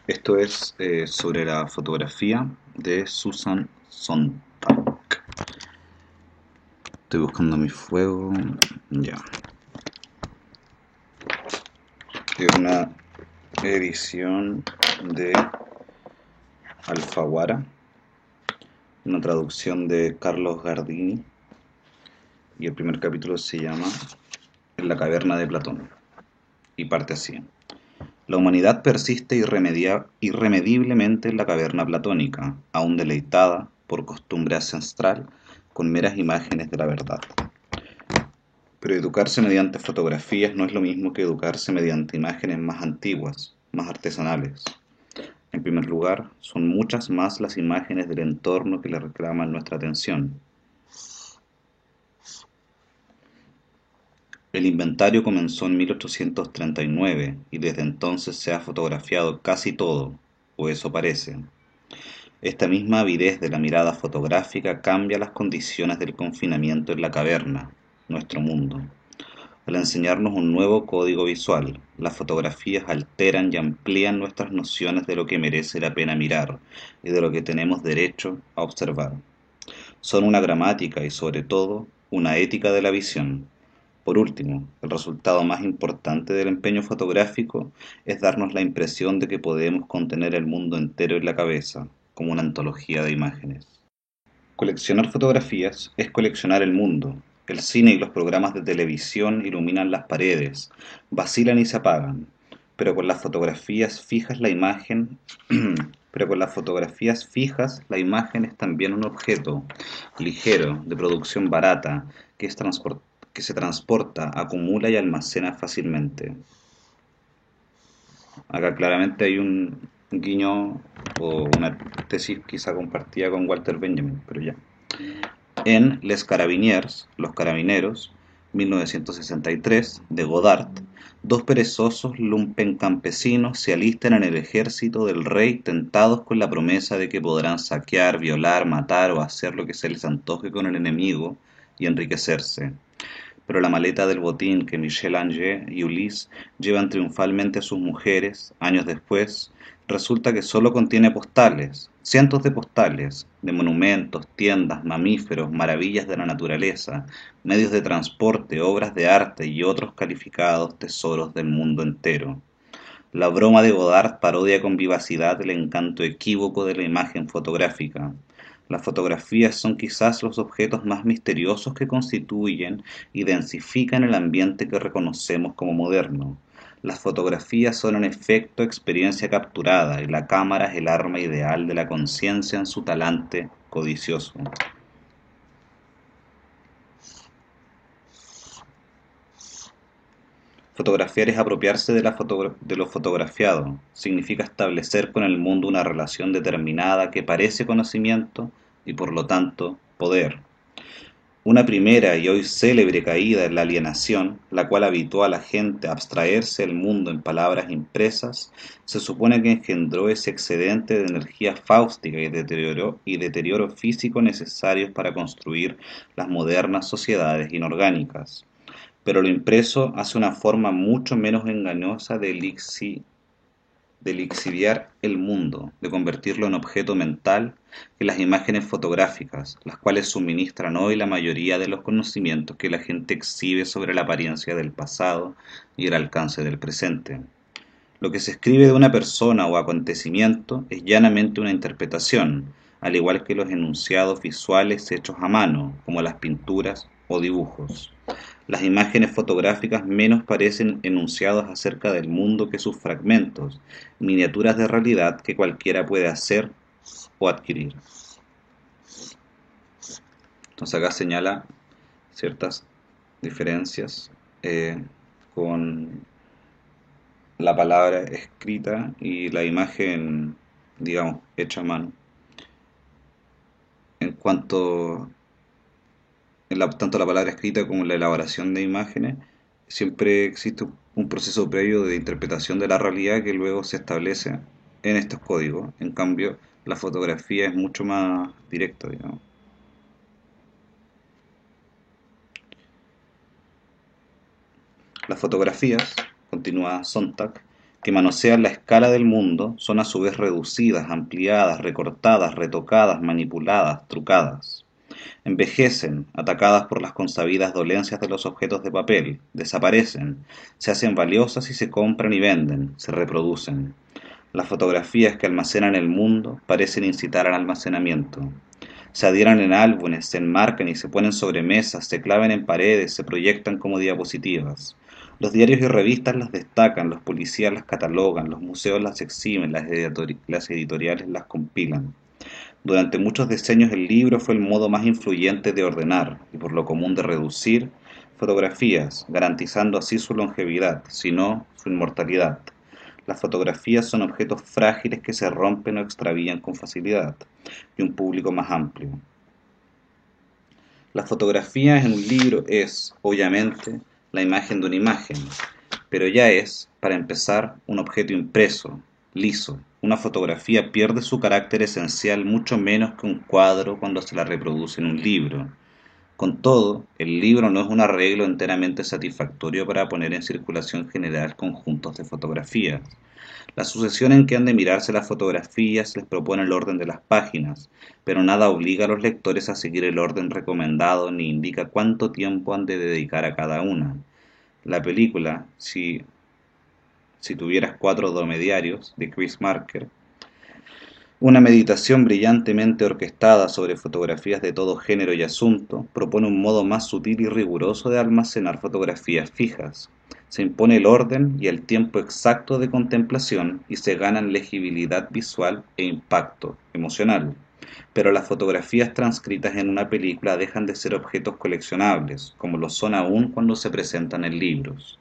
Esto es sobre la fotografía de Susan Sontag. Estoy buscando mi fuego. Ya. Es una edición de Alfaguara, una traducción de Carlos Gardini, y el primer capítulo se llama En la caverna de Platón, y parte así. La humanidad persiste irremediblemente en la caverna platónica, aún deleitada, por costumbre ancestral, con meras imágenes de la verdad. Pero educarse mediante fotografías no es lo mismo que educarse mediante imágenes más antiguas, más artesanales. En primer lugar, son muchas más las imágenes del entorno que le reclaman nuestra atención. El inventario comenzó en 1839 y desde entonces se ha fotografiado casi todo, o eso parece. Esta misma avidez de la mirada fotográfica cambia las condiciones del confinamiento en la caverna, nuestro mundo. Al enseñarnos un nuevo código visual, las fotografías alteran y amplían nuestras nociones de lo que merece la pena mirar y de lo que tenemos derecho a observar. Son una gramática y, sobre todo, una ética de la visión. Por último, el resultado más importante del empeño fotográfico es darnos la impresión de que podemos contener el mundo entero en la cabeza, como una antología de imágenes. Coleccionar fotografías es coleccionar el mundo. El cine y los programas de televisión iluminan las paredes, vacilan y se apagan, pero con las fotografías fijas la imagen, pero con las fotografías fijas la imagen es también un objeto ligero, de producción barata, que se transporta, acumula y almacena fácilmente. Acá claramente hay un guiño o una tesis quizá compartida con Walter Benjamin, pero ya. En Les Carabiniers, Los Carabineros, 1963, de Godard, dos perezosos lumpencampesinos se alistan en el ejército del rey tentados con la promesa de que podrán saquear, violar, matar o hacer lo que se les antoje con el enemigo y enriquecerse. Pero la maleta del botín que Michel Angers y Ulysse llevan triunfalmente a sus mujeres, años después, resulta que solo contiene postales, cientos de postales, de monumentos, tiendas, mamíferos, maravillas de la naturaleza, medios de transporte, obras de arte y otros calificados tesoros del mundo entero. La broma de Godard parodia con vivacidad el encanto equívoco de la imagen fotográfica. Las fotografías son quizás los objetos más misteriosos que constituyen y densifican el ambiente que reconocemos como moderno. Las fotografías son en efecto experiencia capturada y la cámara es el arma ideal de la conciencia en su talante codicioso. Fotografiar es apropiarse de lo fotografiado, significa establecer con el mundo una relación determinada que parece conocimiento y por lo tanto poder. Una primera y hoy célebre caída en la alienación, la cual habituó a la gente a abstraerse del mundo en palabras impresas, se supone que engendró ese excedente de energía fáustica y deterioro físico necesarios para construir las modernas sociedades inorgánicas. Pero lo impreso hace una forma mucho menos engañosa de lixiviar el mundo, de convertirlo en objeto mental, que las imágenes fotográficas, las cuales suministran hoy la mayoría de los conocimientos que la gente exhibe sobre la apariencia del pasado y el alcance del presente. Lo que se escribe de una persona o acontecimiento es llanamente una interpretación, al igual que los enunciados visuales hechos a mano, como las pinturas o dibujos. Las imágenes fotográficas menos parecen enunciados acerca del mundo que sus fragmentos, miniaturas de realidad que cualquiera puede hacer o adquirir. Entonces acá señala ciertas diferencias con la palabra escrita y la imagen, digamos, hecha a mano. En cuanto tanto la palabra escrita como la elaboración de imágenes, siempre existe un proceso previo de interpretación de la realidad que luego se establece en estos códigos. En cambio, la fotografía es mucho más directa, digamos. Las fotografías, continúa Sontag, que manosean la escala del mundo son a su vez reducidas, ampliadas, recortadas, retocadas, manipuladas, trucadas. Envejecen, atacadas por las consabidas dolencias de los objetos de papel, desaparecen, se hacen valiosas y se compran y venden, se reproducen. Las fotografías que almacenan el mundo parecen incitar al almacenamiento. Se adhieran en álbumes, se enmarcan y se ponen sobre mesas, se clavan en paredes, se proyectan como diapositivas. Los diarios y revistas las destacan, los policías las catalogan, los museos las exhiben, las editoriales las compilan. Durante muchos decenios el libro fue el modo más influyente de ordenar, y por lo común de reducir, fotografías, garantizando así su longevidad, si no, su inmortalidad. Las fotografías son objetos frágiles que se rompen o extravían con facilidad, y un público más amplio. La fotografía en un libro es, obviamente, la imagen de una imagen, pero ya es, para empezar, un objeto impreso, liso. Una fotografía pierde su carácter esencial mucho menos que un cuadro cuando se la reproduce en un libro. Con todo, el libro no es un arreglo enteramente satisfactorio para poner en circulación general conjuntos de fotografías. La sucesión en que han de mirarse las fotografías les propone el orden de las páginas, pero nada obliga a los lectores a seguir el orden recomendado ni indica cuánto tiempo han de dedicar a cada una. La película, si tuvieras 4 dromedarios, de Chris Marker, una meditación brillantemente orquestada sobre fotografías de todo género y asunto, propone un modo más sutil y riguroso de almacenar fotografías fijas. Se impone el orden y el tiempo exacto de contemplación y se ganan legibilidad visual e impacto emocional. Pero las fotografías transcritas en una película dejan de ser objetos coleccionables, como lo son aún cuando se presentan en libros.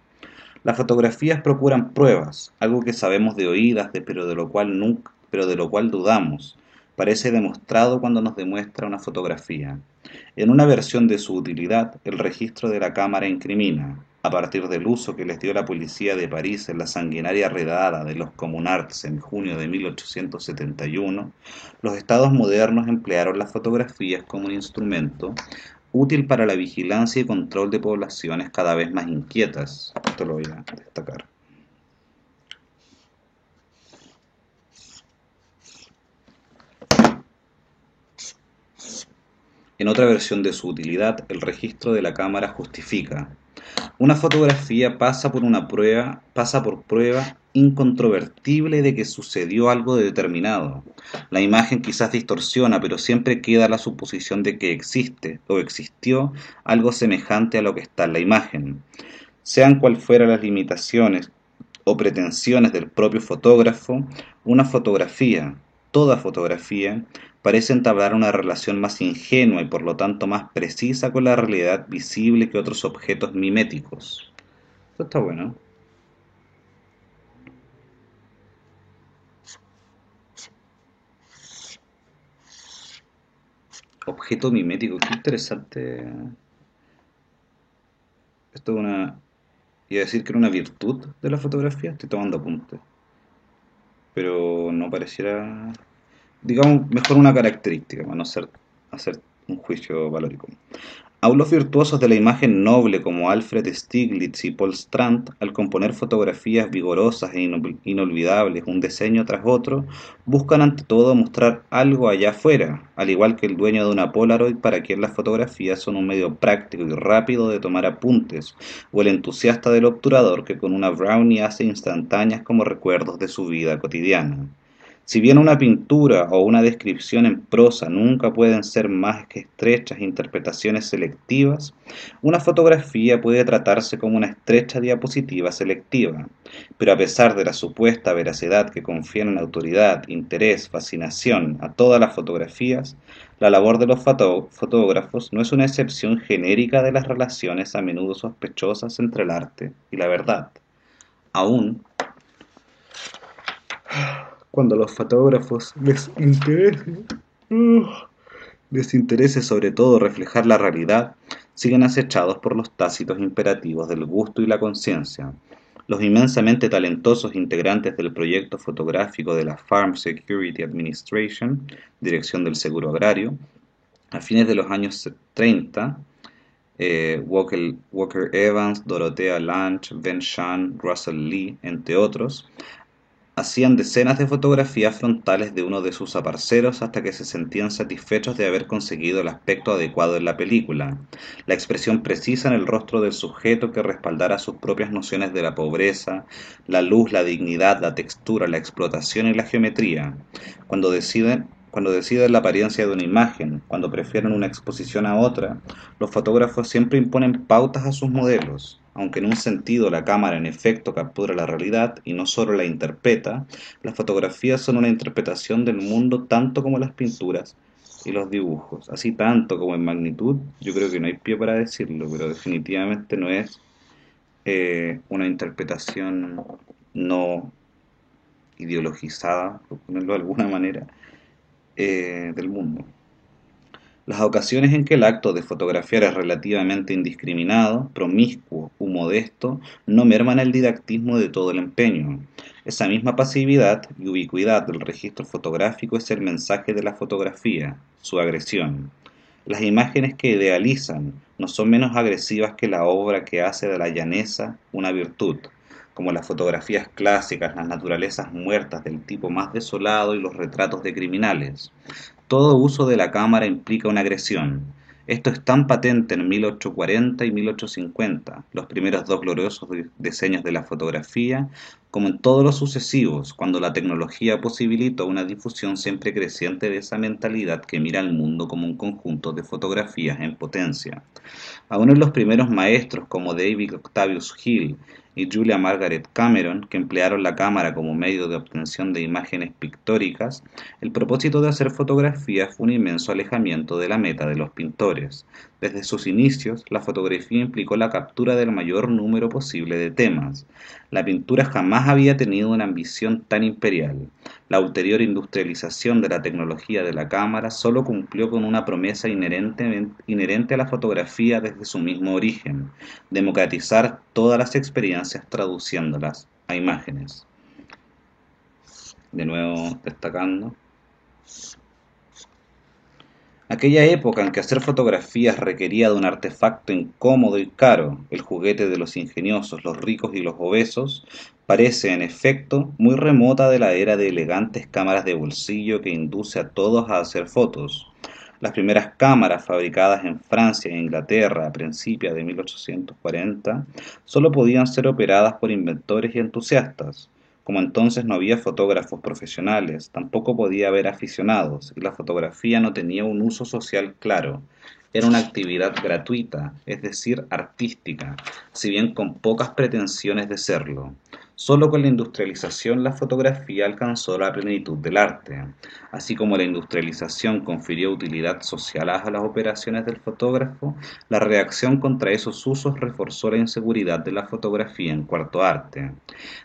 Las fotografías procuran pruebas, algo que sabemos de oídas, pero de lo cual dudamos. Parece demostrado cuando nos demuestra una fotografía. En una versión de su utilidad, el registro de la cámara incrimina, a partir del uso que les dio la policía de París en la sanguinaria redada de los Communards en junio de 1871, los estados modernos emplearon las fotografías como un instrumento útil para la vigilancia y control de poblaciones cada vez más inquietas. Esto lo voy a destacar. En otra versión de su utilidad, el registro de la cámara justifica. Una fotografía pasa por prueba incontrovertible de que sucedió algo determinado. La imagen quizás distorsiona, pero siempre queda la suposición de que existe o existió algo semejante a lo que está en la imagen. Sean cual fueran las limitaciones o pretensiones del propio fotógrafo, una fotografía, toda fotografía, parece entablar una relación más ingenua y por lo tanto más precisa con la realidad visible que otros objetos miméticos. Esto está bueno. Objeto mimético, qué interesante. Esto es una... Iba a decir que era una virtud de la fotografía, estoy tomando apuntes. Pero no pareciera... Digamos, mejor una característica, para no hacer un juicio valórico. Aún los virtuosos de la imagen noble como Alfred Stieglitz y Paul Strand, al componer fotografías vigorosas e inolvidables un diseño tras otro, buscan ante todo mostrar algo allá afuera, al igual que el dueño de una Polaroid para quien las fotografías son un medio práctico y rápido de tomar apuntes, o el entusiasta del obturador que con una Brownie hace instantáneas como recuerdos de su vida cotidiana. Si bien una pintura o una descripción en prosa nunca pueden ser más que estrechas interpretaciones selectivas, una fotografía puede tratarse como una estrecha diapositiva selectiva, pero a pesar de la supuesta veracidad que confieren autoridad, interés, fascinación a todas las fotografías, la labor de los fotógrafos no es una excepción genérica de las relaciones a menudo sospechosas entre el arte y la verdad. Aún cuando a los fotógrafos les interese sobre todo reflejar la realidad, siguen acechados por los tácitos imperativos del gusto y la conciencia. Los inmensamente talentosos integrantes del proyecto fotográfico de la Farm Security Administration, Dirección del Seguro Agrario, a fines de los años 30, Walker Evans, Dorothea Lange, Ben Shahn, Russell Lee, entre otros, hacían decenas de fotografías frontales de uno de sus aparceros hasta que se sentían satisfechos de haber conseguido el aspecto adecuado en la película, la expresión precisa en el rostro del sujeto que respaldara sus propias nociones de la pobreza, la luz, la dignidad, la textura, la explotación y la geometría. Cuando deciden la apariencia de una imagen, cuando prefieren una exposición a otra, los fotógrafos siempre imponen pautas a sus modelos. Aunque en un sentido la cámara en efecto captura la realidad y no solo la interpreta, las fotografías son una interpretación del mundo tanto como las pinturas y los dibujos. Así tanto como en magnitud, yo creo que no hay pie para decirlo, pero definitivamente no es una interpretación no ideologizada, por ponerlo de alguna manera, del mundo. Las ocasiones en que el acto de fotografiar es relativamente indiscriminado, promiscuo u modesto no merman el didactismo de todo el empeño. Esa misma pasividad y ubicuidad del registro fotográfico es el mensaje de la fotografía, su agresión. Las imágenes que idealizan no son menos agresivas que la obra que hace de la llaneza una virtud, como las fotografías clásicas, las naturalezas muertas del tipo más desolado y los retratos de criminales. Todo uso de la cámara implica una agresión. Esto es tan patente en 1840 y 1850, los primeros dos gloriosos diseños de la fotografía, como en todos los sucesivos, cuando la tecnología posibilitó una difusión siempre creciente de esa mentalidad que mira al mundo como un conjunto de fotografías en potencia. Aún en los primeros maestros como David Octavius Hill y Julia Margaret Cameron, que emplearon la cámara como medio de obtención de imágenes pictóricas, el propósito de hacer fotografía fue un inmenso alejamiento de la meta de los pintores. Desde sus inicios, la fotografía implicó la captura del mayor número posible de temas. La pintura jamás había tenido una ambición tan imperial. La ulterior industrialización de la tecnología de la cámara solo cumplió con una promesa inherente a la fotografía desde su mismo origen: democratizar todas las experiencias traduciéndolas a imágenes. De nuevo destacando. Aquella época en que hacer fotografías requería de un artefacto incómodo y caro, el juguete de los ingeniosos, los ricos y los obesos, parece, en efecto, muy remota de la era de elegantes cámaras de bolsillo que induce a todos a hacer fotos. Las primeras cámaras fabricadas en Francia e Inglaterra a principios de 1840 solo podían ser operadas por inventores y entusiastas. Como entonces no había fotógrafos profesionales, tampoco podía haber aficionados, y la fotografía no tenía un uso social claro. Era una actividad gratuita, es decir, artística, si bien con pocas pretensiones de serlo. Solo con la industrialización la fotografía alcanzó la plenitud del arte. Así como la industrialización confirió utilidad social a las operaciones del fotógrafo, la reacción contra esos usos reforzó la inseguridad de la fotografía en cuanto arte.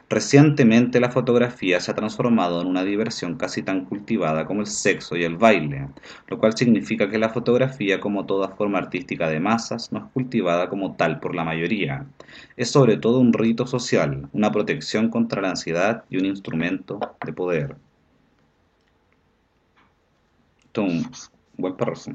Recientemente la fotografía se ha transformado en una diversión casi tan cultivada como el sexo y el baile, lo cual significa que la fotografía, como toda forma artística de masas, no es cultivada como tal por la mayoría. Es sobre todo un rito social, una protección contra la ansiedad y un instrumento de poder. Esto es un buen párrafo.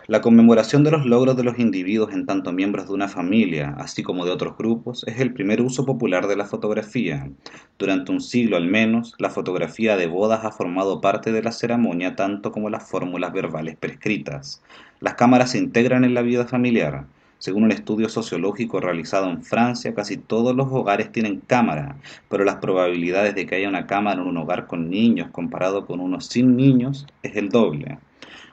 La conmemoración de los logros de los individuos en tanto miembros de una familia, así como de otros grupos, es el primer uso popular de la fotografía. Durante un siglo al menos, la fotografía de bodas ha formado parte de la ceremonia tanto como las fórmulas verbales prescritas. Las cámaras se integran en la vida familiar. Según un estudio sociológico realizado en Francia, casi todos los hogares tienen cámara, pero las probabilidades de que haya una cámara en un hogar con niños comparado con uno sin niños es el doble.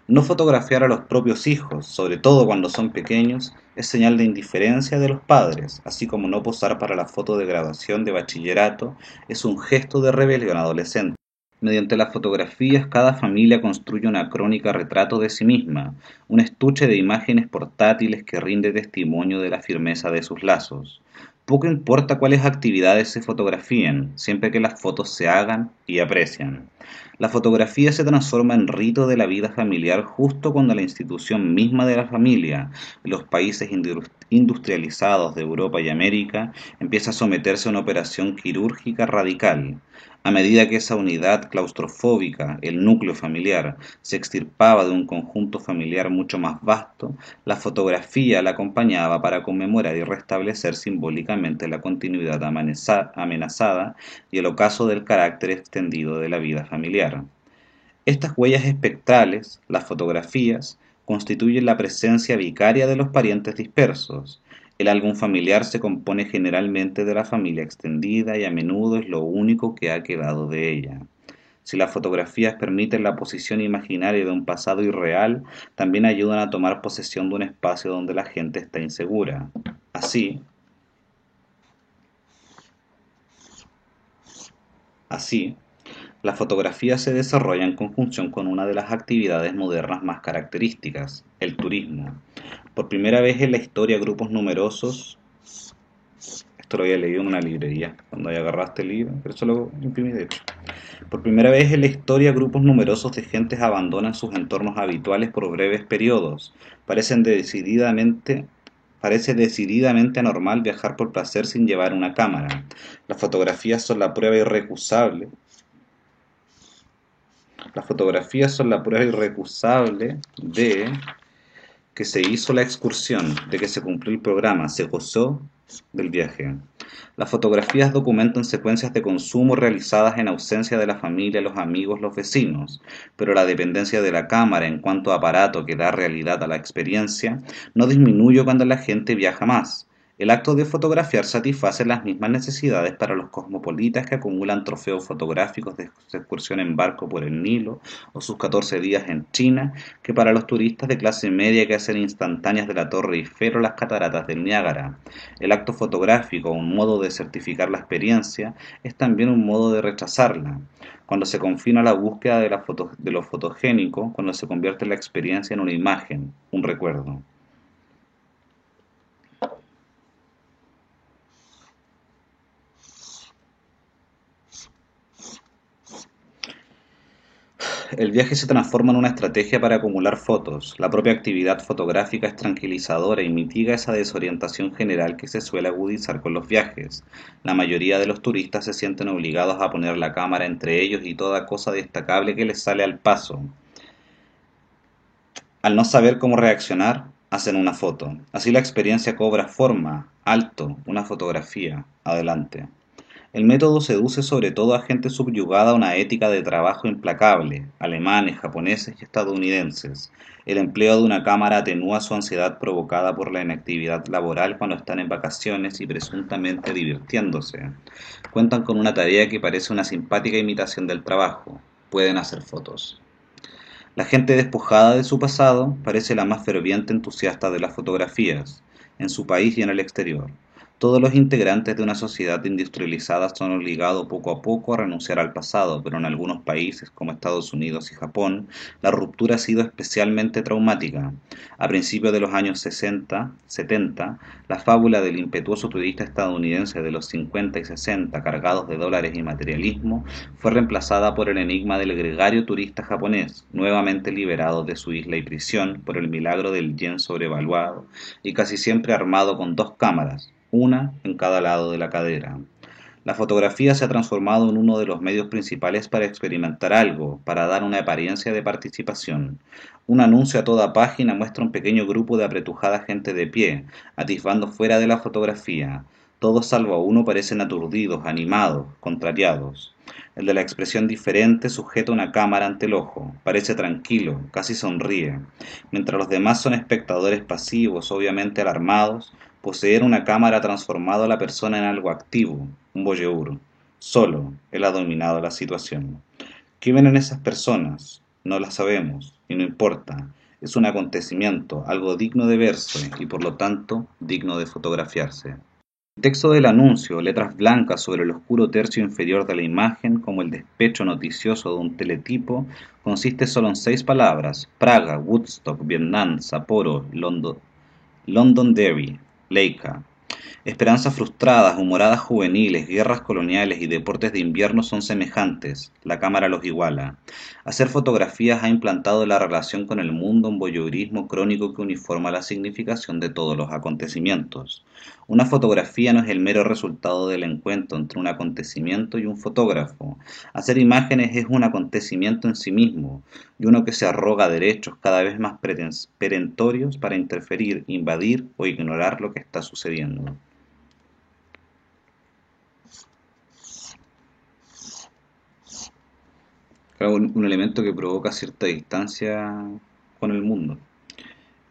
No fotografiar a los propios hijos, sobre todo cuando son pequeños, es señal de indiferencia de los padres, así como no posar para la foto de graduación de bachillerato es un gesto de rebelión adolescente. Mediante las fotografías, cada familia construye una crónica retrato de sí misma, un estuche de imágenes portátiles que rinde testimonio de la firmeza de sus lazos. Poco importa cuáles actividades se fotografíen, siempre que las fotos se hagan y aprecian. La fotografía se transforma en rito de la vida familiar justo cuando la institución misma de la familia, en los países industrializados de Europa y América, empieza a someterse a una operación quirúrgica radical. A medida que esa unidad claustrofóbica, el núcleo familiar, se extirpaba de un conjunto familiar mucho más vasto, la fotografía la acompañaba para conmemorar y restablecer simbólicamente la continuidad amenazada y el ocaso del carácter extendido de la vida familiar. Estas huellas espectrales, las fotografías, constituyen la presencia vicaria de los parientes dispersos. El álbum familiar se compone generalmente de la familia extendida y a menudo es lo único que ha quedado de ella. Si las fotografías permiten la posición imaginaria de un pasado irreal, también ayudan a tomar posesión de un espacio donde la gente está insegura. Así, así, la fotografía se desarrolla en conjunción con una de las actividades modernas más características, el turismo. Por primera vez en la historia, grupos numerosos, esto lo había leído en una librería, cuando ahí agarraste el libro, pero eso lo imprimí de hecho. Por primera vez en la historia, grupos numerosos de gentes abandonan sus entornos habituales por breves periodos. Parece decididamente anormal viajar por placer sin llevar una cámara. Las fotografías son la prueba irrecusable Las fotografías son la prueba irrecusable de que se hizo la excursión, de que se cumplió el programa, se gozó del viaje. Las fotografías documentan secuencias de consumo realizadas en ausencia de la familia, los amigos, los vecinos, pero la dependencia de la cámara en cuanto a aparato que da realidad a la experiencia no disminuye cuando la gente viaja más. El acto de fotografiar satisface las mismas necesidades para los cosmopolitas que acumulan trofeos fotográficos de su excursión en barco por el Nilo o sus 14 días en China, que para los turistas de clase media que hacen instantáneas de la Torre Eiffel o las cataratas del Niágara. El acto fotográfico, un modo de certificar la experiencia, es también un modo de rechazarla. Cuando se confina la búsqueda de lo fotogénico, cuando se convierte la experiencia en una imagen, un recuerdo. El viaje se transforma en una estrategia para acumular fotos. La propia actividad fotográfica es tranquilizadora y mitiga esa desorientación general que se suele agudizar con los viajes. La mayoría de los turistas se sienten obligados a poner la cámara entre ellos y toda cosa destacable que les sale al paso. Al no saber cómo reaccionar, hacen una foto. Así la experiencia cobra forma, alto, una fotografía, adelante. El método seduce sobre todo a gente subyugada a una ética de trabajo implacable, alemanes, japoneses y estadounidenses. El empleo de una cámara atenúa su ansiedad provocada por la inactividad laboral cuando están en vacaciones y presuntamente divirtiéndose. Cuentan con una tarea que parece una simpática imitación del trabajo. Pueden hacer fotos. La gente despojada de su pasado parece la más ferviente entusiasta de las fotografías, en su país y en el exterior. Todos los integrantes de una sociedad industrializada son obligados poco a poco a renunciar al pasado, pero en algunos países, como Estados Unidos y Japón, la ruptura ha sido especialmente traumática. A principios de los años 70, la fábula del impetuoso turista estadounidense de los 50 y 60, cargados de dólares y materialismo, fue reemplazada por el enigma del gregario turista japonés, nuevamente liberado de su isla y prisión por el milagro del yen sobrevaluado y casi siempre armado con 2 cámaras, una en cada lado de la cadera. La fotografía se ha transformado en uno de los medios principales para experimentar algo, para dar una apariencia de participación. Un anuncio a toda página muestra un pequeño grupo de apretujada gente de pie, atisbando fuera de la fotografía. Todos salvo uno parecen aturdidos, animados, contrariados. El de la expresión diferente sujeta una cámara ante el ojo, parece tranquilo, casi sonríe, mientras los demás son espectadores pasivos, obviamente alarmados. Poseer una cámara ha transformado a la persona en algo activo, un voyeur. Solo él ha dominado la situación. ¿Qué ven en esas personas? No las sabemos, y no importa. Es un acontecimiento, algo digno de verse y por lo tanto digno de fotografiarse. El texto del anuncio, letras blancas sobre el oscuro tercio inferior de la imagen, como el despecho noticioso de un teletipo, consiste solo en 6 palabras: Praga, Woodstock, Vietnam, Sapporo, Londonderry, Leica. Esperanzas frustradas, humoradas juveniles, guerras coloniales y deportes de invierno son semejantes, la cámara los iguala. Hacer fotografías ha implantado en la relación con el mundo un voyeurismo crónico que uniforma la significación de todos los acontecimientos. Una fotografía no es el mero resultado del encuentro entre un acontecimiento y un fotógrafo. Hacer imágenes es un acontecimiento en sí mismo, y uno que se arroga derechos cada vez más perentorios para interferir, invadir o ignorar lo que está sucediendo. Claro, un elemento que provoca cierta distancia con el mundo.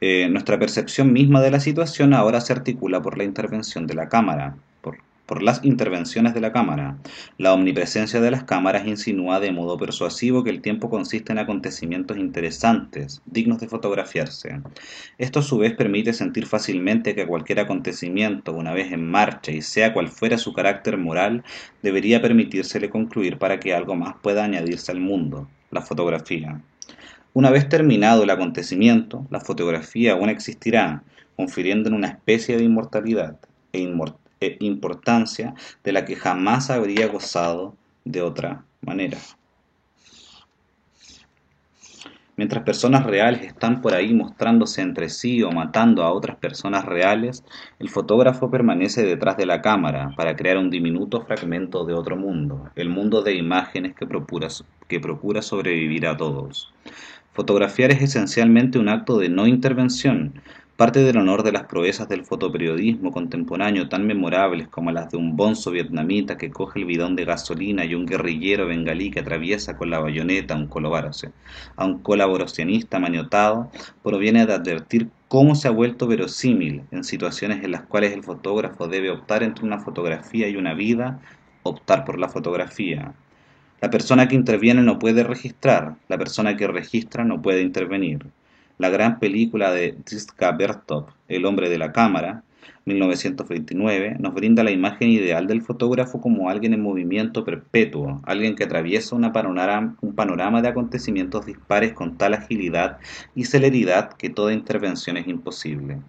Nuestra percepción misma de la situación ahora se articula por la intervención de la cámara, por las intervenciones de la cámara. La omnipresencia de las cámaras insinúa de modo persuasivo que el tiempo consiste en acontecimientos interesantes, dignos de fotografiarse. Esto a su vez permite sentir fácilmente que cualquier acontecimiento, una vez en marcha y sea cual fuera su carácter moral, debería permitírsele concluir para que algo más pueda añadirse al mundo, la fotografía. Una vez terminado el acontecimiento, la fotografía aún existirá, confiriendo en una especie de inmortalidad e importancia de la que jamás habría gozado de otra manera. Mientras personas reales están por ahí mostrándose entre sí o matando a otras personas reales, el fotógrafo permanece detrás de la cámara para crear un diminuto fragmento de otro mundo, el mundo de imágenes que procura sobrevivir a todos. Fotografiar es esencialmente un acto de no intervención, parte del honor de las proezas del fotoperiodismo contemporáneo tan memorables como las de un bonzo vietnamita que coge el bidón de gasolina y un guerrillero bengalí que atraviesa con la bayoneta a un colaboracionista maniotado, proviene de advertir cómo se ha vuelto verosímil en situaciones en las cuales el fotógrafo debe optar entre una fotografía y una vida, optar por la fotografía. La persona que interviene no puede registrar, la persona que registra no puede intervenir. La gran película de Zizka Bertov, El hombre de la cámara, 1929, nos brinda la imagen ideal del fotógrafo como alguien en movimiento perpetuo, alguien que atraviesa un panorama de acontecimientos dispares con tal agilidad y celeridad que toda intervención es imposible.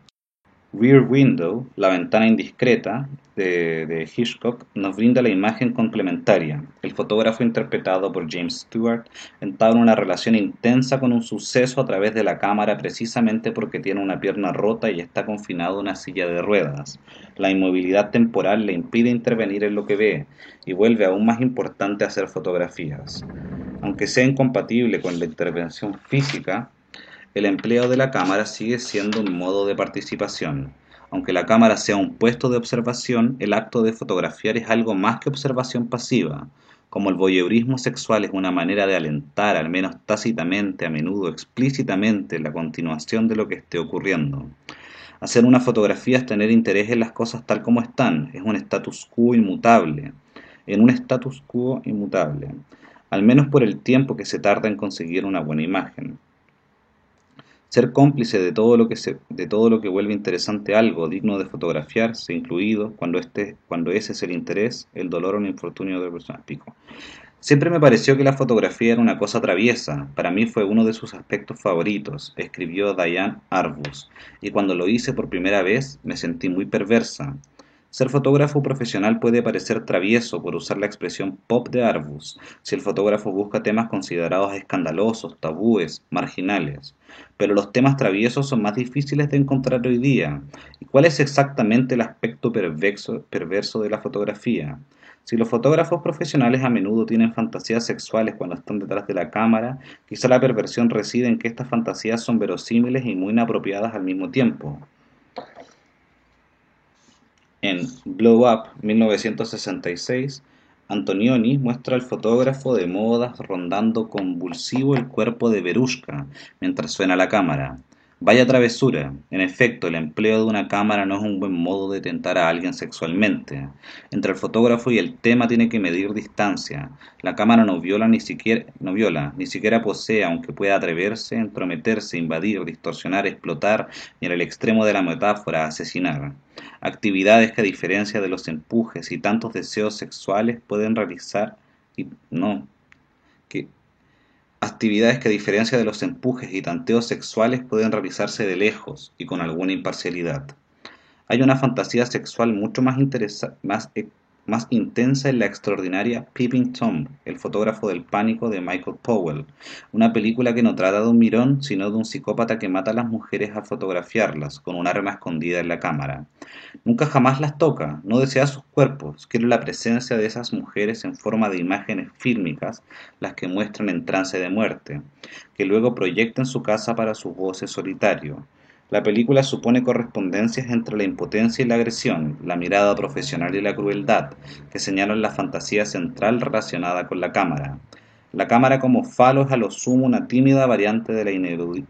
Rear Window, La ventana indiscreta, de Hitchcock, nos brinda la imagen complementaria. El fotógrafo interpretado por James Stewart entabla una relación intensa con un suceso a través de la cámara precisamente porque tiene una pierna rota y está confinado a una silla de ruedas. La inmovilidad temporal le impide intervenir en lo que ve y vuelve aún más importante hacer fotografías. Aunque sea incompatible con la intervención física, el empleo de la cámara sigue siendo un modo de participación. Aunque la cámara sea un puesto de observación, el acto de fotografiar es algo más que observación pasiva. Como el voyeurismo sexual es una manera de alentar, al menos tácitamente, a menudo explícitamente, la continuación de lo que esté ocurriendo. Hacer una fotografía es tener interés en las cosas tal como están, es un status quo inmutable, en un status quo inmutable, al menos por el tiempo que se tarda en conseguir una buena imagen. Ser cómplice de todo lo que vuelve interesante algo digno de fotografiarse, incluido, cuando ese es el interés, el dolor o el infortunio de la persona. Pico. Siempre me pareció que la fotografía era una cosa traviesa, para mí fue uno de sus aspectos favoritos, escribió Diane Arbus, y cuando lo hice por primera vez me sentí muy perversa. Ser fotógrafo profesional puede parecer travieso, por usar la expresión pop de Arbus, si el fotógrafo busca temas considerados escandalosos, tabúes, marginales. Pero los temas traviesos son más difíciles de encontrar hoy día. ¿Y cuál es exactamente el aspecto perverso de la fotografía? Si los fotógrafos profesionales a menudo tienen fantasías sexuales cuando están detrás de la cámara, quizá la perversión reside en que estas fantasías son verosímiles y muy inapropiadas al mismo tiempo. En Blow Up, 1966, Antonioni muestra al fotógrafo de modas rondando convulsivo el cuerpo de Verushka mientras suena la cámara. Vaya travesura. En efecto, el empleo de una cámara no es un buen modo de tentar a alguien sexualmente. Entre el fotógrafo y el tema tiene que medir distancia. La cámara no viola, ni siquiera posee, aunque pueda atreverse, entrometerse, invadir, distorsionar, explotar y en el extremo de la metáfora asesinar. Actividades que a diferencia de los empujes y tantos deseos sexuales pueden realizar y no que actividades que a diferencia de los empujes y tanteos sexuales pueden realizarse de lejos y con alguna imparcialidad. Hay una fantasía sexual mucho más intensa en la extraordinaria Peeping Tom, el fotógrafo del pánico de Michael Powell, una película que no trata de un mirón, sino de un psicópata que mata a las mujeres al fotografiarlas, con un arma escondida en la cámara. Nunca jamás las toca, no desea sus cuerpos, quiere la presencia de esas mujeres en forma de imágenes fílmicas, las que muestran en trance de muerte, que luego proyecta en su casa para sus voces solitario. La película supone correspondencias entre la impotencia y la agresión, la mirada profesional y la crueldad, que señalan la fantasía central relacionada con la cámara. La cámara como falo es a lo sumo una tímida variante de la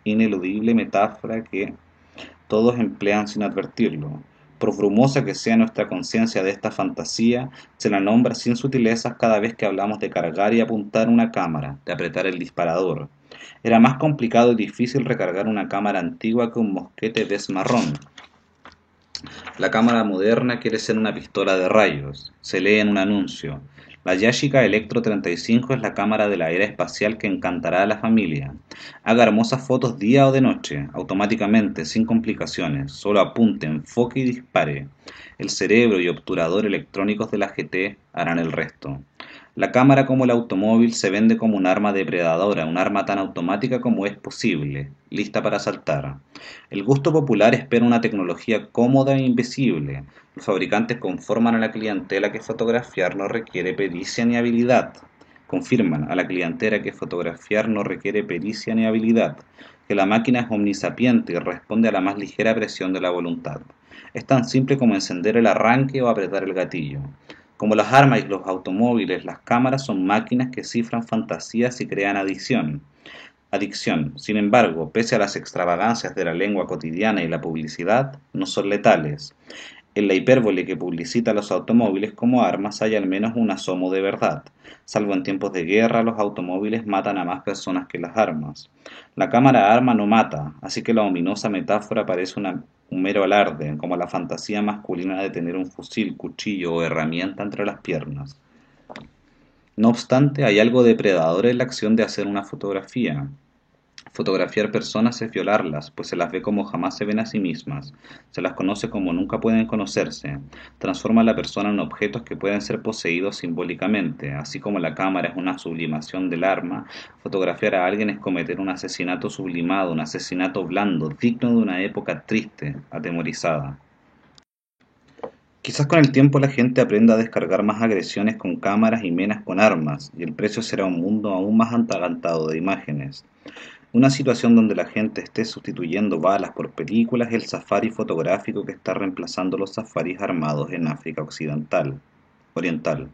ineludible metáfora que todos emplean sin advertirlo. Por brumosa que sea nuestra conciencia de esta fantasía, se la nombra sin sutilezas cada vez que hablamos de cargar y apuntar una cámara, de apretar el disparador. Era más complicado y difícil recargar una cámara antigua que un mosquete marrón. La cámara moderna quiere ser una pistola de rayos. Se lee en un anuncio. La Yashica Electro 35 es la cámara de la era espacial que encantará a la familia. Haga hermosas fotos día o de noche, automáticamente, sin complicaciones. Solo apunte, enfoque y dispare. El cerebro y obturador electrónicos de la GT harán el resto. La cámara como el automóvil se vende como un arma depredadora, un arma tan automática como es posible, lista para asaltar. El gusto popular espera una tecnología cómoda e invisible. Los fabricantes conforman a la clientela que fotografiar no requiere pericia ni habilidad. Confirman a la clientela que fotografiar no requiere pericia ni habilidad, que la máquina es omnisapiente y responde a la más ligera presión de la voluntad. Es tan simple como encender el arranque o apretar el gatillo. Como las armas y los automóviles, las cámaras son máquinas que cifran fantasías y crean adicción. Sin embargo, pese a las extravagancias de la lengua cotidiana y la publicidad, no son letales. En la hipérbole que publicita los automóviles como armas hay al menos un asomo de verdad. Salvo en tiempos de guerra, los automóviles matan a más personas que las armas. La cámara arma no mata, así que la ominosa metáfora parece un mero alarde, como la fantasía masculina de tener un fusil, cuchillo o herramienta entre las piernas. No obstante, hay algo depredador en la acción de hacer una fotografía. Fotografiar personas es violarlas, pues se las ve como jamás se ven a sí mismas, se las conoce como nunca pueden conocerse, transforma a la persona en objetos que pueden ser poseídos simbólicamente, así como la cámara es una sublimación del arma, fotografiar a alguien es cometer un asesinato sublimado, un asesinato blando, digno de una época triste, atemorizada. Quizás con el tiempo la gente aprenda a descargar más agresiones con cámaras y menos con armas, y el precio será un mundo aún más atragantado de imágenes. Una situación donde la gente esté sustituyendo balas por películas es el safari fotográfico que está reemplazando los safaris armados en África Oriental.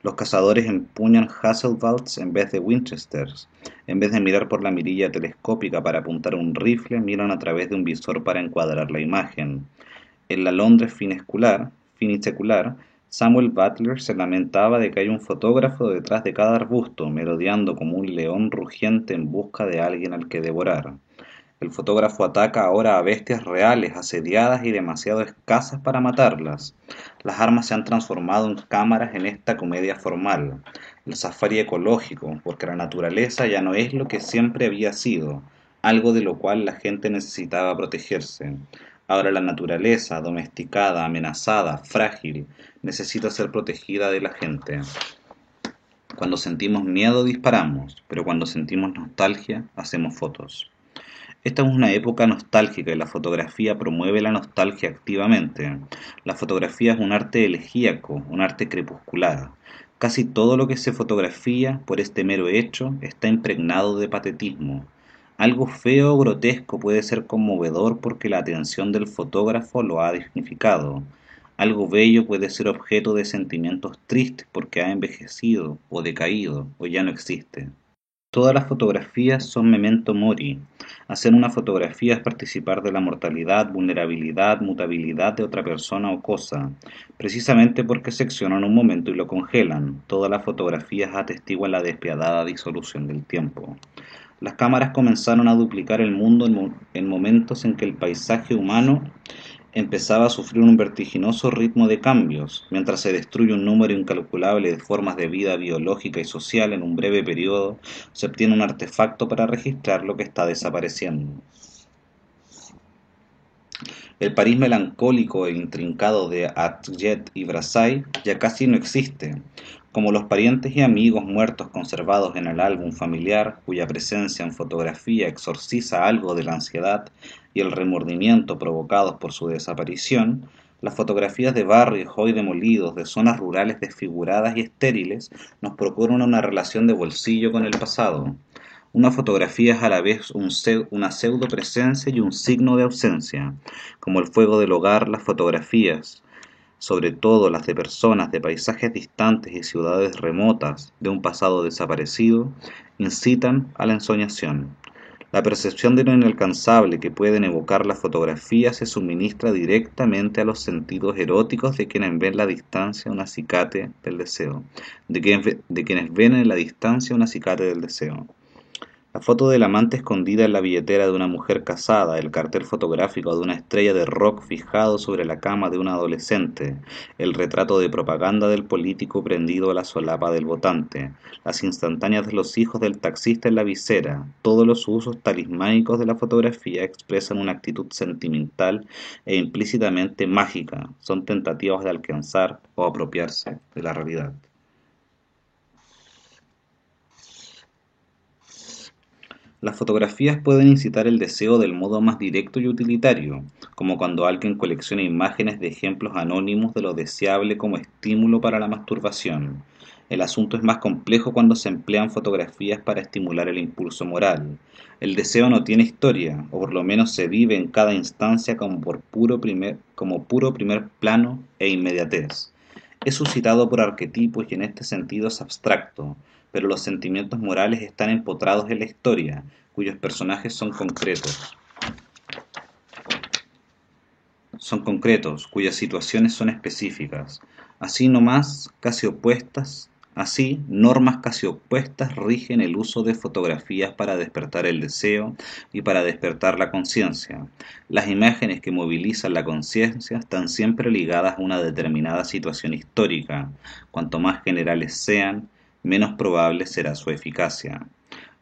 Los cazadores empuñan Hasselblads en vez de Winchesters. En vez de mirar por la mirilla telescópica para apuntar un rifle, miran a través de un visor para encuadrar la imagen. En la Londres finisecular, Samuel Butler se lamentaba de que hay un fotógrafo detrás de cada arbusto, merodeando como un león rugiente en busca de alguien al que devorar. El fotógrafo ataca ahora a bestias reales, asediadas y demasiado escasas para matarlas. Las armas se han transformado en cámaras en esta comedia formal. El safari ecológico, porque la naturaleza ya no es lo que siempre había sido, algo de lo cual la gente necesitaba protegerse. Ahora la naturaleza, domesticada, amenazada, frágil, necesita ser protegida de la gente. Cuando sentimos miedo disparamos, pero cuando sentimos nostalgia hacemos fotos. Esta es una época nostálgica y la fotografía promueve la nostalgia activamente. La fotografía es un arte elegíaco, un arte crepuscular. Casi todo lo que se fotografía, por este mero hecho, está impregnado de patetismo. Algo feo o grotesco puede ser conmovedor porque la atención del fotógrafo lo ha dignificado. Algo bello puede ser objeto de sentimientos tristes porque ha envejecido o decaído o ya no existe. Todas las fotografías son memento mori. Hacer una fotografía es participar de la mortalidad, vulnerabilidad, mutabilidad de otra persona o cosa, precisamente porque seccionan un momento y lo congelan. Todas las fotografías atestiguan la despiadada disolución del tiempo. Las cámaras comenzaron a duplicar el mundo en momentos en que el paisaje humano empezaba a sufrir un vertiginoso ritmo de cambios, mientras se destruye un número incalculable de formas de vida biológica y social en un breve periodo, se obtiene un artefacto para registrar lo que está desapareciendo. El París melancólico e intrincado de Atget y Brassai ya casi no existe, como los parientes y amigos muertos conservados en el álbum familiar, cuya presencia en fotografía exorciza algo de la ansiedad y el remordimiento provocados por su desaparición. Las fotografías de barrios hoy demolidos, de zonas rurales desfiguradas y estériles, nos proponen una relación de bolsillo con el pasado. Una fotografía es a la vez una pseudo presencia y un signo de ausencia. Como el fuego del hogar, las fotografías, sobre todo las de personas de paisajes distantes y ciudades remotas de un pasado desaparecido, incitan a la ensoñación. La percepción de lo inalcanzable que pueden evocar las fotografías se suministra directamente a los sentidos eróticos de quienes ven la distancia un acicate del deseo, de quienes ven en la distancia un acicate del deseo. La foto del amante escondida en la billetera de una mujer casada, el cartel fotográfico de una estrella de rock fijado sobre la cama de un adolescente, el retrato de propaganda del político prendido a la solapa del votante, las instantáneas de los hijos del taxista en la visera, todos los usos talismánicos de la fotografía expresan una actitud sentimental e implícitamente mágica, son tentativas de alcanzar o apropiarse de la realidad. Las fotografías pueden incitar el deseo del modo más directo y utilitario, como cuando alguien colecciona imágenes de ejemplos anónimos de lo deseable como estímulo para la masturbación. El asunto es más complejo cuando se emplean fotografías para estimular el impulso moral. El deseo no tiene historia, o por lo menos se vive en cada instancia como puro primer plano e inmediatez. Es suscitado por arquetipos y en este sentido es abstracto, pero los sentimientos morales están empotrados en la historia, cuyos personajes son concretos, cuyas situaciones son específicas. Así nomás, casi opuestas, así, normas casi opuestas rigen el uso de fotografías para despertar el deseo y para despertar la conciencia. Las imágenes que movilizan la conciencia están siempre ligadas a una determinada situación histórica. Cuanto más generales sean, menos probable será su eficacia.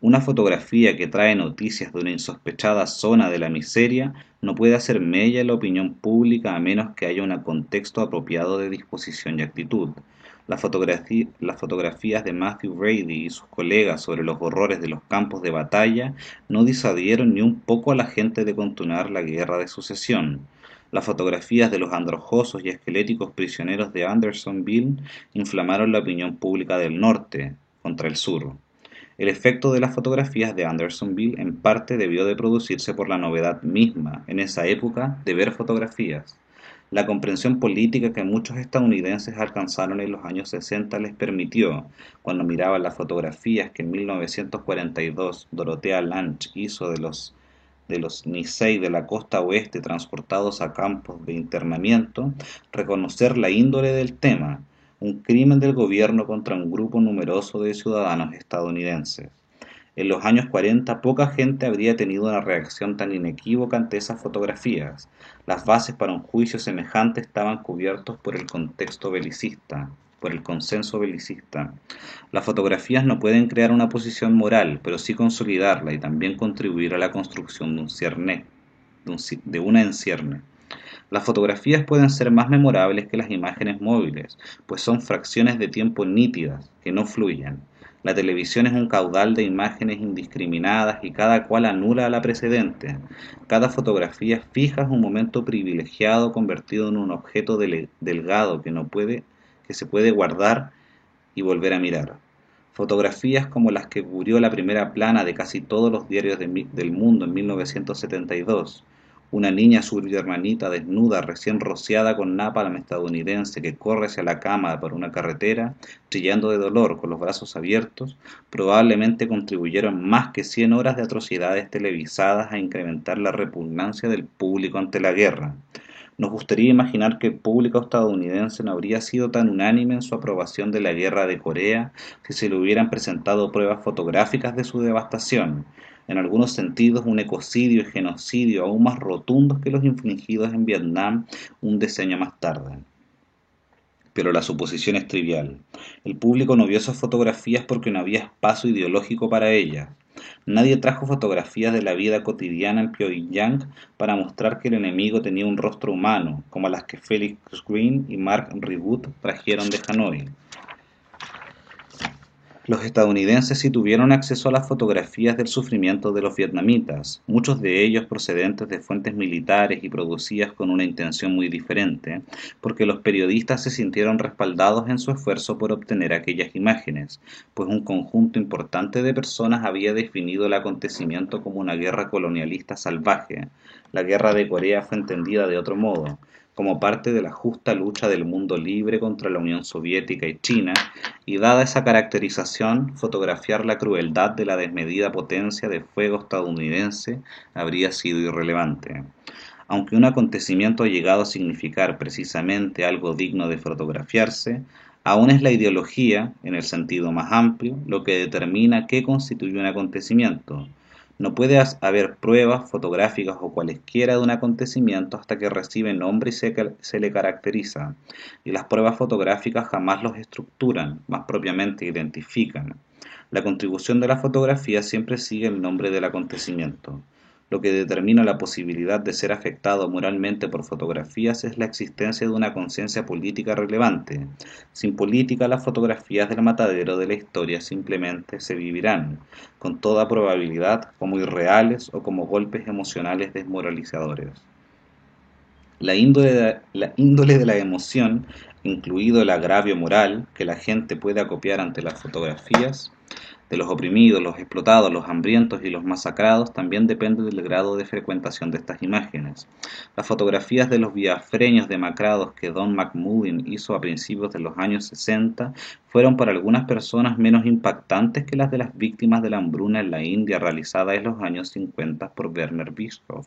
Una fotografía que trae noticias de una insospechada zona de la miseria no puede hacer mella en la opinión pública a menos que haya un contexto apropiado de disposición y actitud. Las fotografías de Matthew Brady y sus colegas sobre los horrores de los campos de batalla no disuadieron ni un poco a la gente de continuar la guerra de sucesión. Las fotografías de los andrajosos y esqueléticos prisioneros de Andersonville inflamaron la opinión pública del norte contra el sur. El efecto de las fotografías de Andersonville en parte debió de producirse por la novedad misma, en esa época, de ver fotografías. La comprensión política que muchos estadounidenses alcanzaron en los años 60 les permitió, cuando miraban las fotografías que en 1942 Dorothea Lange hizo de los Nisei de la costa oeste transportados a campos de internamiento, reconocer la índole del tema, un crimen del gobierno contra un grupo numeroso de ciudadanos estadounidenses. En los años 40 poca gente habría tenido una reacción tan inequívoca ante esas fotografías. Las bases para un juicio semejante estaban cubiertos por el contexto belicista, por el consenso belicista. Las fotografías no pueden crear una posición moral, pero sí consolidarla y también contribuir a la construcción de una en cierne. Las fotografías pueden ser más memorables que las imágenes móviles, pues son fracciones de tiempo nítidas, que no fluyen. La televisión es un caudal de imágenes indiscriminadas y cada cual anula a la precedente. Cada fotografía fija es un momento privilegiado convertido en un objeto delgado que se puede guardar y volver a mirar. Fotografías como las que cubrió la primera plana de casi todos los diarios del mundo en 1972. Una niña suburbanita desnuda, recién rociada con napalm estadounidense que corre hacia la cama por una carretera, chillando de dolor con los brazos abiertos, probablemente contribuyeron más que 100 horas de atrocidades televisadas a incrementar la repugnancia del público ante la guerra. Nos gustaría imaginar que el público estadounidense no habría sido tan unánime en su aprobación de la guerra de Corea si se le hubieran presentado pruebas fotográficas de su devastación, en algunos sentidos un ecocidio y genocidio aún más rotundos que los infligidos en Vietnam un decenio más tarde. Pero la suposición es trivial. El público no vio esas fotografías porque no había espacio ideológico para ellas. Nadie trajo fotografías de la vida cotidiana en Pyongyang para mostrar que el enemigo tenía un rostro humano, como las que Felix Green y Mark Reboot trajeron de Hanoi. Los estadounidenses sí tuvieron acceso a las fotografías del sufrimiento de los vietnamitas, muchos de ellos procedentes de fuentes militares y producidas con una intención muy diferente, porque los periodistas se sintieron respaldados en su esfuerzo por obtener aquellas imágenes, pues un conjunto importante de personas había definido el acontecimiento como una guerra colonialista salvaje. La guerra de Corea fue entendida de otro modo, como parte de la justa lucha del mundo libre contra la Unión Soviética y China, y dada esa caracterización, fotografiar la crueldad de la desmedida potencia de fuego estadounidense habría sido irrelevante. Aunque un acontecimiento ha llegado a significar precisamente algo digno de fotografiarse, aún es la ideología, en el sentido más amplio, lo que determina qué constituye un acontecimiento. No puede haber pruebas fotográficas o cualesquiera de un acontecimiento hasta que recibe nombre y se le caracteriza, y las pruebas fotográficas jamás los estructuran, más propiamente identifican. La contribución de la fotografía siempre sigue el nombre del acontecimiento. Lo que determina la posibilidad de ser afectado moralmente por fotografías es la existencia de una conciencia política relevante. Sin política, las fotografías del matadero de la historia simplemente se vivirán, con toda probabilidad, como irreales o como golpes emocionales desmoralizadores. La índole de la emoción, incluido el agravio moral que la gente puede acopiar ante las fotografías, de los oprimidos, los explotados, los hambrientos y los masacrados también depende del grado de frecuentación de estas imágenes. Las fotografías de los biafreños demacrados que Don McMullen hizo a principios de los años 60 fueron para algunas personas menos impactantes que las de las víctimas de la hambruna en la India realizadas en los años 50 por Werner Bischoff,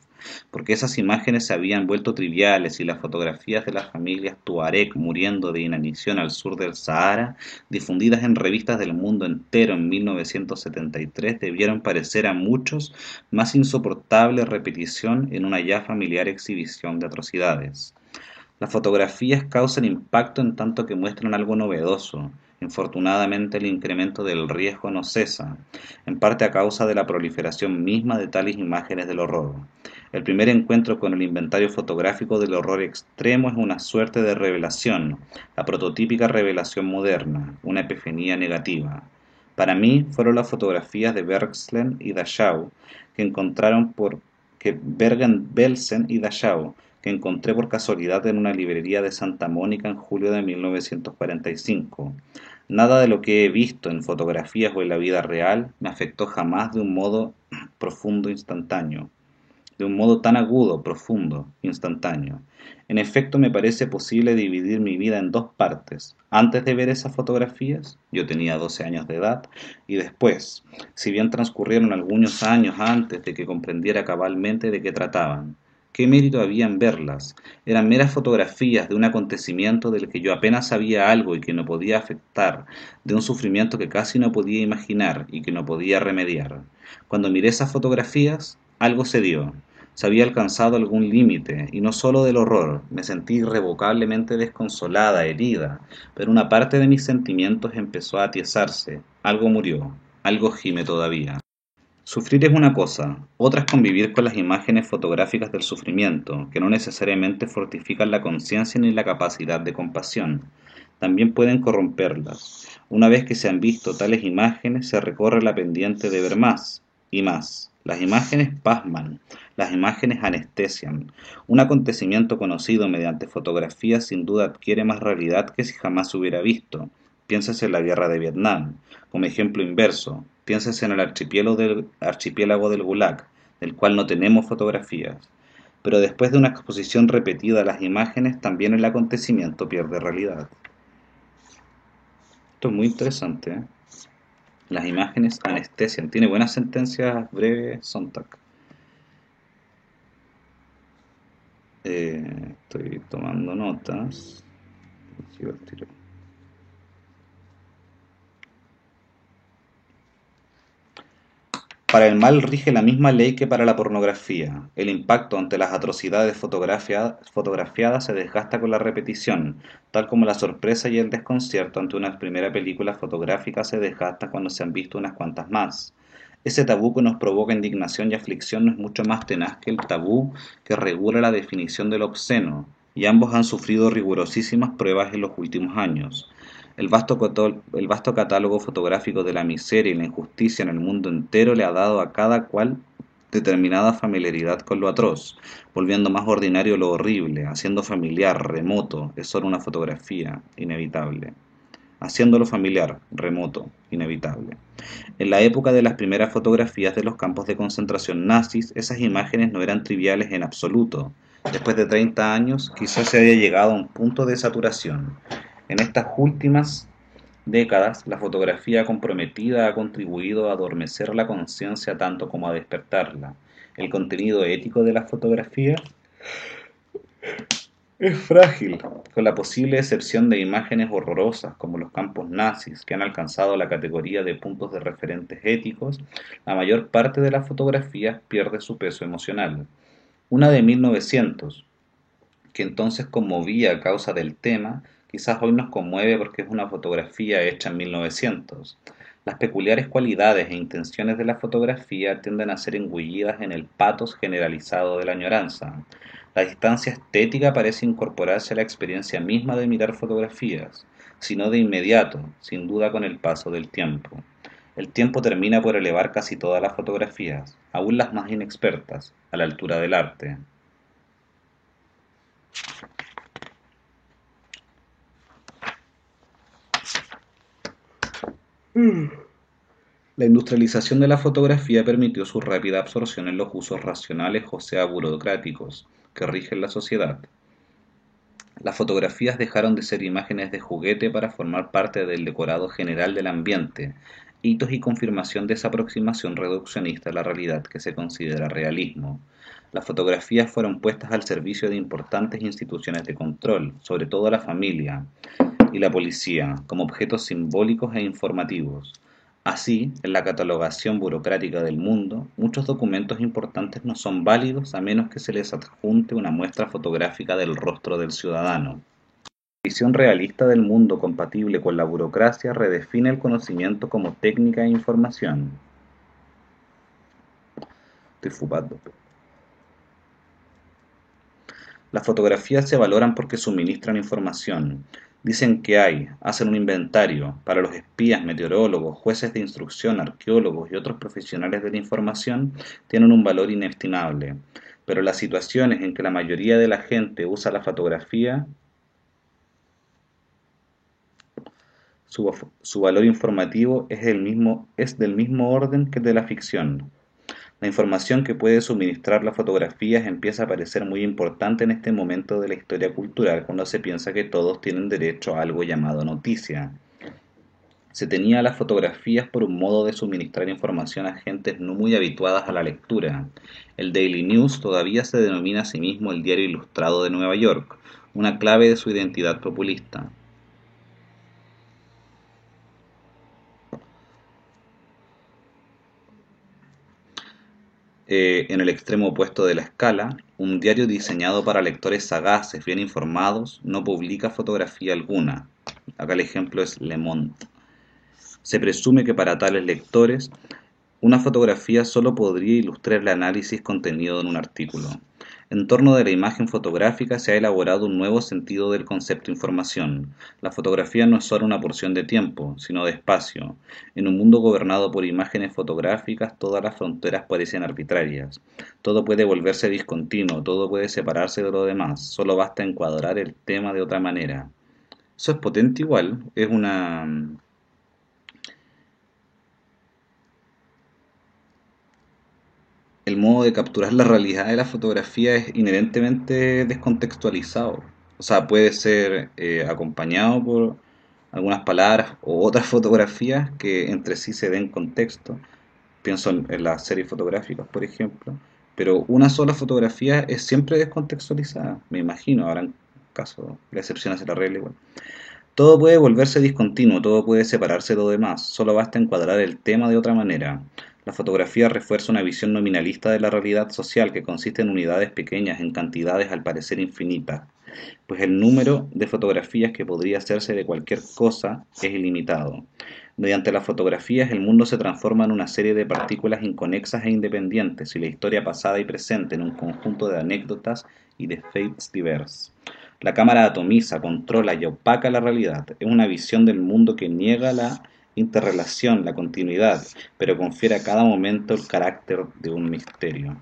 porque esas imágenes se habían vuelto triviales y las fotografías de las familias tuareg muriendo de inanición al sur del Sahara, difundidas en revistas del mundo entero en 1973, debieron parecer a muchos más insoportable repetición en una ya familiar exhibición de atrocidades. Las fotografías causan impacto en tanto que muestran algo novedoso. Infortunadamente el incremento del riesgo no cesa, en parte a causa de la proliferación misma de tales imágenes del horror. El primer encuentro con el inventario fotográfico del horror extremo es una suerte de revelación, la prototípica revelación moderna, una epifanía negativa. Para mí fueron las fotografías de Bergen-Belsen y Dachau que encontré por casualidad en una librería de Santa Mónica en julio de 1945. Nada de lo que he visto en fotografías o en la vida real me afectó jamás de un modo profundo instantáneo, de un modo tan agudo, profundo, instantáneo. En efecto, me parece posible dividir mi vida en dos partes. Antes de ver esas fotografías, yo tenía 12 años de edad, y después, si bien transcurrieron algunos años antes de que comprendiera cabalmente de qué trataban. ¿Qué mérito había en verlas? Eran meras fotografías de un acontecimiento del que yo apenas sabía algo y que no podía afectar, de un sufrimiento que casi no podía imaginar y que no podía remediar. Cuando miré esas fotografías, algo se dio. Se había alcanzado algún límite, y no solo del horror, me sentí irrevocablemente desconsolada, herida, pero una parte de mis sentimientos empezó a atiezarse, algo murió, algo gime todavía. Sufrir es una cosa, otra es convivir con las imágenes fotográficas del sufrimiento, que no necesariamente fortifican la conciencia ni la capacidad de compasión. También pueden corromperlas. Una vez que se han visto tales imágenes, se recorre la pendiente de ver más y más. Las imágenes pasman, las imágenes anestesian. Un acontecimiento conocido mediante fotografías sin duda adquiere más realidad que si jamás se hubiera visto. Piénsese en la guerra de Vietnam. Como ejemplo inverso, piénsese en el archipiélago del Gulag, del cual no tenemos fotografías. Pero después de una exposición repetida a las imágenes, también el acontecimiento pierde realidad. Esto es muy interesante, ¿eh? Las imágenes anestesian. Tiene buenas sentencias breves, Sontag. Estoy tomando notas. Sigo el tiro. Para el mal rige la misma ley que para la pornografía. El impacto ante las atrocidades fotografiadas se desgasta con la repetición, tal como la sorpresa y el desconcierto ante una primera película fotográfica se desgasta cuando se han visto unas cuantas más. Ese tabú que nos provoca indignación y aflicción no es mucho más tenaz que el tabú que regula la definición del obsceno, y ambos han sufrido rigurosísimas pruebas en los últimos años. El vasto catálogo fotográfico de la miseria y la injusticia en el mundo entero le ha dado a cada cual determinada familiaridad con lo atroz, volviendo más ordinario lo horrible, haciendo familiar, remoto, es solo una fotografía, inevitable. Haciéndolo familiar, remoto, inevitable. En la época de las primeras fotografías de los campos de concentración nazis, esas imágenes no eran triviales en absoluto. Después de 30 años, quizás se haya llegado a un punto de saturación. En estas últimas décadas, la fotografía comprometida ha contribuido a adormecer la conciencia tanto como a despertarla. El contenido ético de la fotografía es frágil, con la posible excepción de imágenes horrorosas como los campos nazis, que han alcanzado la categoría de puntos de referentes éticos. La mayor parte de las fotografías pierde su peso emocional. Una de 1900, que entonces conmovía a causa del tema, quizás hoy nos conmueve porque es una fotografía hecha en 1900. Las peculiares cualidades e intenciones de la fotografía tienden a ser engullidas en el patos generalizado de la añoranza. La distancia estética parece incorporarse a la experiencia misma de mirar fotografías, sino de inmediato, sin duda con el paso del tiempo. El tiempo termina por elevar casi todas las fotografías, aún las más inexpertas, a la altura del arte. La industrialización de la fotografía permitió su rápida absorción en los usos racionales, o sea, burocráticos, que rigen la sociedad. Las fotografías dejaron de ser imágenes de juguete para formar parte del decorado general del ambiente, hitos y confirmación de esa aproximación reduccionista a la realidad que se considera realismo. Las fotografías fueron puestas al servicio de importantes instituciones de control, sobre todo la familia y la policía, como objetos simbólicos e informativos. Así, en la catalogación burocrática del mundo, muchos documentos importantes no son válidos a menos que se les adjunte una muestra fotográfica del rostro del ciudadano. La visión realista del mundo compatible con la burocracia redefine el conocimiento como técnica e información. Estoy fumando. Las fotografías se valoran porque suministran información. Dicen que hay, hacen un inventario. Para los espías, meteorólogos, jueces de instrucción, arqueólogos y otros profesionales de la información, tienen un valor inestimable. Pero las situaciones en que la mayoría de la gente usa la fotografía, su valor informativo es del mismo orden que el de la ficción. La información que puede suministrar las fotografías empieza a parecer muy importante en este momento de la historia cultural, cuando se piensa que todos tienen derecho a algo llamado noticia. Se tenía las fotografías por un modo de suministrar información a gentes no muy habituadas a la lectura. El Daily News todavía se denomina a sí mismo el diario ilustrado de Nueva York, una clave de su identidad populista. En el extremo opuesto de la escala, un diario diseñado para lectores sagaces, bien informados, no publica fotografía alguna. Acá el ejemplo es Le Monde. Se presume que para tales lectores, una fotografía solo podría ilustrar el análisis contenido en un artículo. En torno de la imagen fotográfica se ha elaborado un nuevo sentido del concepto información. La fotografía no es solo una porción de tiempo, sino de espacio. En un mundo gobernado por imágenes fotográficas, todas las fronteras parecen arbitrarias. Todo puede volverse discontinuo, todo puede separarse de lo demás, solo basta encuadrar el tema de otra manera. Eso es potente igual, es una... El modo de capturar la realidad de la fotografía es inherentemente descontextualizado. O sea, puede ser acompañado por algunas palabras o otras fotografías que entre sí se den contexto. Pienso en las series fotográficas, por ejemplo. Pero una sola fotografía es siempre descontextualizada, me imagino. Ahora, en caso, la excepción hace la regla igual. Todo puede volverse discontinuo, todo puede separarse de lo demás, solo basta encuadrar el tema de otra manera. La fotografía refuerza una visión nominalista de la realidad social que consiste en unidades pequeñas, en cantidades al parecer infinitas, pues el número de fotografías que podría hacerse de cualquier cosa es ilimitado. Mediante las fotografías, el mundo se transforma en una serie de partículas inconexas e independientes, y la historia pasada y presente en un conjunto de anécdotas y de faits diversos. La cámara atomiza, controla y opaca la realidad. Es una visión del mundo que niega la interrelación, la continuidad, pero confiere a cada momento el carácter de un misterio.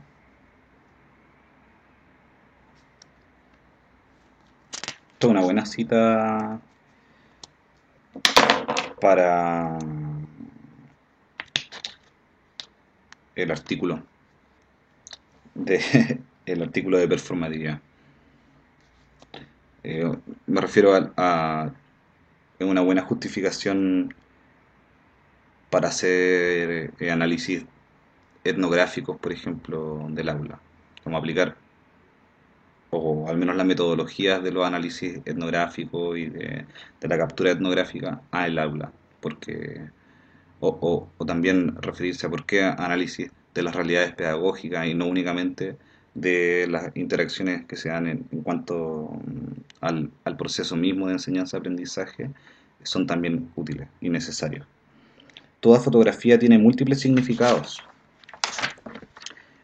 Esto es una buena cita para el artículo de el artículo de performatividad. Me refiero a una buena justificación para hacer análisis etnográficos, por ejemplo, del aula, como aplicar, o al menos las metodologías de los análisis etnográficos y de la captura etnográfica al aula, porque o también referirse a por qué análisis de las realidades pedagógicas y no únicamente de las interacciones que se dan en cuanto al proceso mismo de enseñanza-aprendizaje son también útiles y necesarios. Toda fotografía tiene múltiples significados.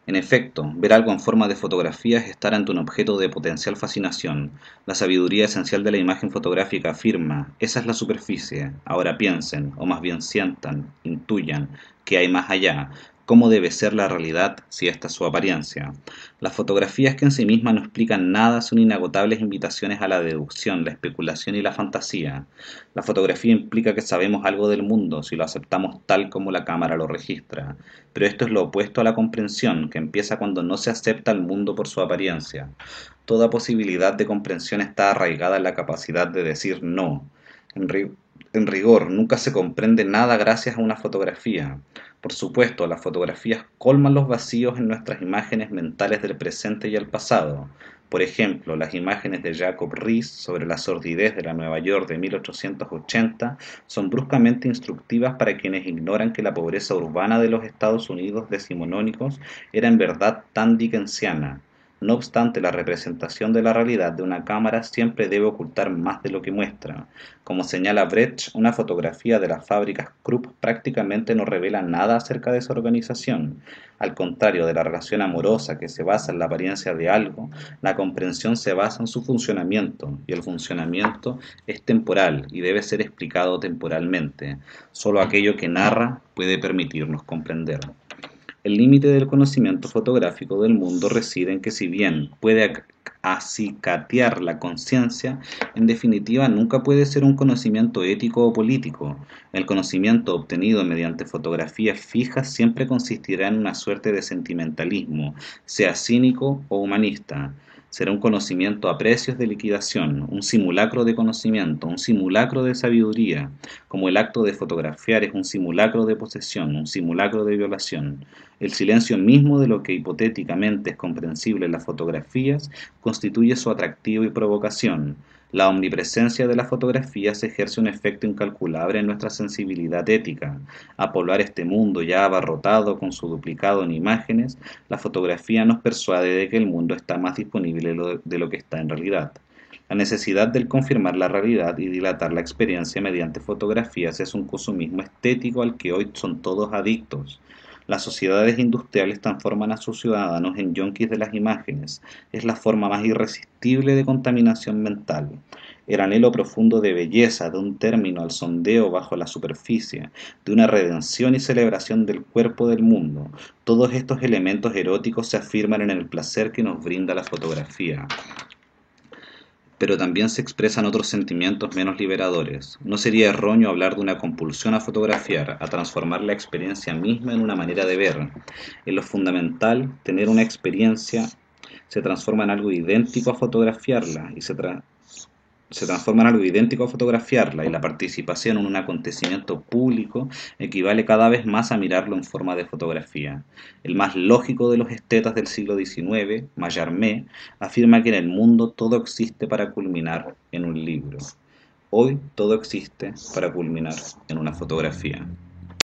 En efecto, ver algo en forma de fotografía es estar ante un objeto de potencial fascinación. La sabiduría esencial de la imagen fotográfica afirma: esa es la superficie, ahora piensen, o más bien sientan, intuyan, que hay más allá. ¿Cómo debe ser la realidad si esta es su apariencia? Las fotografías, que en sí mismas no explican nada, son inagotables invitaciones a la deducción, la especulación y la fantasía. La fotografía implica que sabemos algo del mundo si lo aceptamos tal como la cámara lo registra. Pero esto es lo opuesto a la comprensión, que empieza cuando no se acepta el mundo por su apariencia. Toda posibilidad de comprensión está arraigada en la capacidad de decir no. En rigor, nunca se comprende nada gracias a una fotografía. Por supuesto, las fotografías colman los vacíos en nuestras imágenes mentales del presente y el pasado. Por ejemplo, las imágenes de Jacob Riis sobre la sordidez de la Nueva York de 1880 son bruscamente instructivas para quienes ignoran que la pobreza urbana de los Estados Unidos decimonónicos era en verdad tan dickensiana. No obstante, la representación de la realidad de una cámara siempre debe ocultar más de lo que muestra. Como señala Brecht, una fotografía de las fábricas Krupp prácticamente no revela nada acerca de su organización. Al contrario de la relación amorosa, que se basa en la apariencia de algo, la comprensión se basa en su funcionamiento, y el funcionamiento es temporal y debe ser explicado temporalmente. Solo aquello que narra puede permitirnos comprender. El límite del conocimiento fotográfico del mundo reside en que, si bien puede acicatear la conciencia, en definitiva nunca puede ser un conocimiento ético o político. El conocimiento obtenido mediante fotografías fijas siempre consistirá en una suerte de sentimentalismo, sea cínico o humanista. Será un conocimiento a precios de liquidación, un simulacro de conocimiento, un simulacro de sabiduría, como el acto de fotografiar es un simulacro de posesión, un simulacro de violación. El silencio mismo de lo que hipotéticamente es comprensible en las fotografías constituye su atractivo y provocación. La omnipresencia de las fotografías ejerce un efecto incalculable en nuestra sensibilidad ética. A poblar este mundo ya abarrotado con su duplicado en imágenes, la fotografía nos persuade de que el mundo está más disponible de lo que está en realidad. La necesidad de confirmar la realidad y dilatar la experiencia mediante fotografías es un consumismo estético al que hoy son todos adictos. Las sociedades industriales transforman a sus ciudadanos en yonkis de las imágenes. Es la forma más irresistible de contaminación mental. El anhelo profundo de belleza, de un término al sondeo bajo la superficie, de una redención y celebración del cuerpo del mundo. Todos estos elementos eróticos se afirman en el placer que nos brinda la fotografía. Pero también se expresan otros sentimientos menos liberadores. No sería erróneo hablar de una compulsión a fotografiar, a transformar la experiencia misma en una manera de ver. En lo fundamental, tener una experiencia se transforma en algo idéntico a fotografiarla, y la participación en un acontecimiento público equivale cada vez más a mirarlo en forma de fotografía. El más lógico de los estetas del siglo XIX, Mallarmé, afirma que en el mundo todo existe para culminar en un libro. Hoy todo existe para culminar en una fotografía.